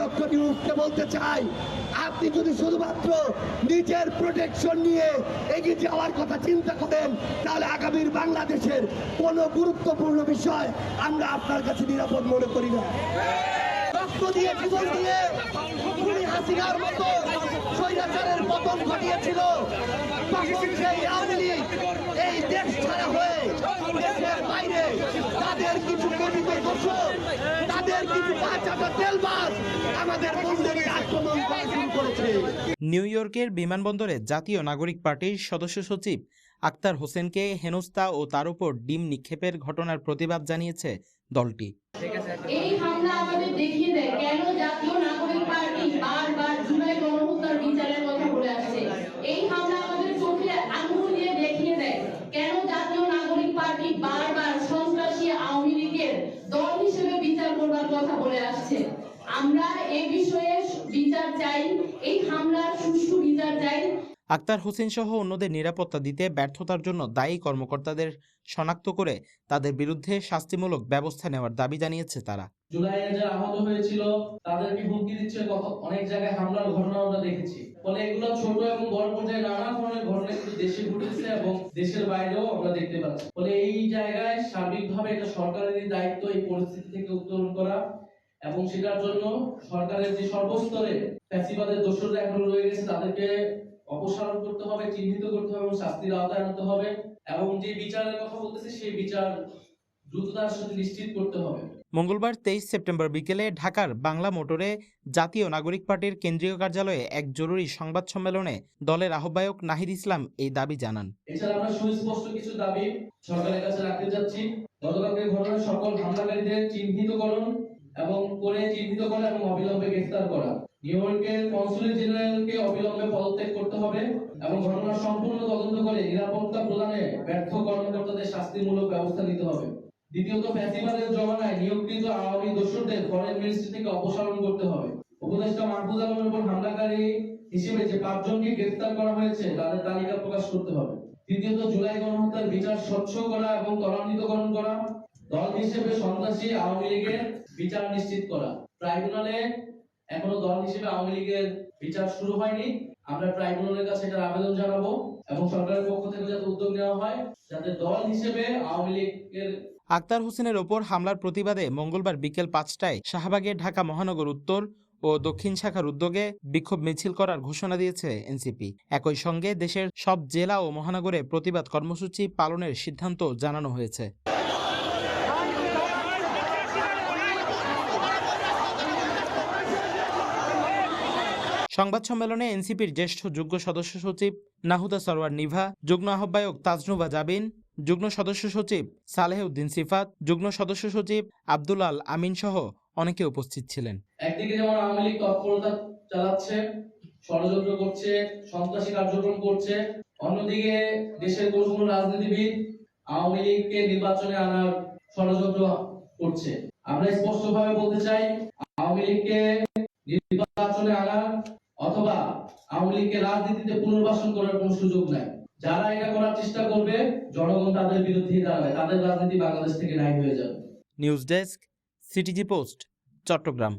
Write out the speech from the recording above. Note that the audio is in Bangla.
ডক্টর ইউনূসকে বলতে চাই, আপনি যদি শুধুমাত্র নিজের প্রোটেকশন নিয়ে এগিয়ে যাওয়ার কথা চিন্তা করেন, তাহলে আগামীর বাংলাদেশের কোনো গুরুত্বপূর্ণ বিষয় আমরা আপনার কাছে নিরাপদ মনে করি না। রক্ত দিয়ে জীবন দিয়ে হাসিনার মতো স্বৈরাচারের পতন ঘটিয়েছিল, তখন সেই আওয়ামী লীগ এই দেশ ছাড়া হয়ে দেশের বাইরে তাদের কিছু কথিত দোষর, তাদের কিছু পাঁচাটা তেলবাজ আমাদের বন্ধুদের আক্রমণ করা শুরু করেছে। নিউ ইয়র্কের বিমানবন্দরে জাতীয় নাগরিক পার্টির সদস্য সচিব আক্তার হোসেনকে হেনস্থা ও তার উপর ডিম নিক্ষেপের ঘটনার প্রতিবাদ জানিয়েছে দলটি। এই হামলা আমাদের দেখিয়ে দেয় কেন জাতীয় নাগরিক পার্টি বারবার জুলাই গণহত্যার বিচারের কথা বলে আসছে। এই হামলা আমাদের চোখে আঙুল দিয়ে দেখিয়ে দেয় কেন জাতীয় নাগরিক পার্টি বারবার সন্ত্রাসী আওয়ামী লীগের দল হিসেবে বিচার করবার কথা বলে আসছে। আমরা এই বিষয়ে বিচার চাই, এই হামলার সুষ্ঠু বিচার চাই। আক্তার হোসেন সহ অন্যদের নিরাপত্তা দিতে ব্যর্থতার জন্য দায়ী কর্মকর্তাদের শনাক্ত করে তাদের বিরুদ্ধে শাস্তিমূলক ব্যবস্থা নেওয়ার দাবি জানিয়েছে তারা। জুলাইয়ে যারা আহত হয়েছিল তাদেরকে হুমকি দিচ্ছে, অনেক জায়গায় হামলার ঘটনা আমরা দেখেছি। ফলে এগুলো ছোট এবং বড় পর্যায়ে নানা ধরনের ঘটনা কিন্তু দেশে ঘটেছে এবং দেশের বাইরেও আমরা দেখতে পাচ্ছি। ফলে এই জায়গায় সার্বিকভাবে এটা সরকারেরই দায়িত্ব এই পরিস্থিতি থেকে উত্তরণ করা, এবং সেটার জন্য সরকারের যে সর্বস্তরে ফ্যাসিবাদের দোষররা এখনো রয়ে গেছে তাদেরকে অপসারণ করতে হবে, চিহ্নিত করতে হবে এবং শাস্তির আওতায় আনতে হবে, এবং যে বিচারের কথা বলতেছে সেই বিচার দ্রুততার সাথে নিশ্চিত করতে হবে। মঙ্গলবার 23 সেপ্টেম্বর বিকেলে ঢাকার বাংলা মোটরে জাতীয় নাগরিক পার্টির কেন্দ্রীয় কার্যালয়ে এক জরুরি সংবাদ সম্মেলনে দলের আহ্বায়ক নাহিদ ইসলাম এই দাবি জানান। এছাড়া আমরা সুস্পষ্ট কিছু দাবি সরকারের কাছে রাখতে যাচ্ছি। গতকালকের ঘটনার সকল হামলাকারীদের চিহ্নিত করা এবং অবিলম্বে গ্রেফতার করা। নিউ ইয়র্কের কনসুলেট জেনারেলকে অবিলম্বে পদত্যাগ করতে হবে এবং ঘটনার সম্পূর্ণ তদন্ত করে নিরাপত্তা প্রদানে ব্যর্থ কর্মকর্তাদের শাস্তিমূলক ব্যবস্থা নিতে হবে। দ্বিতীয়ত, ফ্যাসিবাদের জমানায় নিয়োগকৃত আওয়ামী দোসরদের ফরেন মিনিস্ট্রি থেকে অপসারণ করতে হবে। উপদেষ্টা মাহফুজ আলমের উপর হামলাকারী হিসেবে যে 5 জনকে গ্রেফতার করা হয়েছে তাদের তালিকা প্রকাশ করতে হবে। তৃতীয়ত, জুলাই গণহত্যার বিচার স্বচ্ছ করা এবং ত্বরান্বিতকরণ করা। দল হিসেবে সন্ত্রাসী আওয়ামী লীগের বিচার নিশ্চিত করা। ট্রাইব্যুনালে এখনো দল হিসেবে আওয়ামী লীগের বিচার শুরু হয়নি। আমরা ট্রাইব্যুনালের কাছে এটার আবেদন জানাবো এবং সরকারের পক্ষ থেকে যাতে উদ্যোগ নেওয়া হয় যাতে দল হিসেবে আওয়ামী লীগের। আক্তার হোসেনের ওপর হামলার প্রতিবাদে মঙ্গলবার বিকেল 5টায় শাহবাগে ঢাকা মহানগর উত্তর ও দক্ষিণ শাখার উদ্যোগে বিক্ষোভ মিছিল করার ঘোষণা দিয়েছে এনসিপি। একই সঙ্গে দেশের সব জেলা ও মহানগরে প্রতিবাদ কর্মসূচি পালনের সিদ্ধান্ত জানানো হয়েছে। সংবাদ সম্মেলনে এনসিপির জ্যেষ্ঠ যুগ্ম সদস্য সচিব নাহুদা সরওয়ার নিভা, যুগ্ম আহ্বায়ক তাজনুবা জাবিন, যুগ্ম সদস্য সচিব সালেহ উদ্দিন সিফাত, যুগ্ম সদস্য সচিব আব্দুল আল আমিন সহ অনেকে উপস্থিত ছিলেন। একদিকে যেমন আওয়ামী লীগ তৎপরতা চালাচ্ছে, ষড়যন্ত্র করছে, সন্ত্রাসী কার্যক্রম করছে, অন্যদিকে দেশের কোনো রাজনীতিবিদ আওয়ামী লীগকে নির্বাচনে আনার ষড়যন্ত্র করছে। আমরা স্পষ্টভাবে বলতে চাই, আওয়ামী লীগকে নির্বাচনে আনার অথবা আওয়ামী লীগকে রাজনীতিতে পুনর্বাসন করার কোনো সুযোগ নাই। যারা এটা করার চেষ্টা করবে জনগণ তাদের বিরুদ্ধেই দাঁড়াবে, তাদের রাজনীতি বাংলাদেশ থেকে নাই হয়ে যাবে। News desk, CTG post, Chittagong.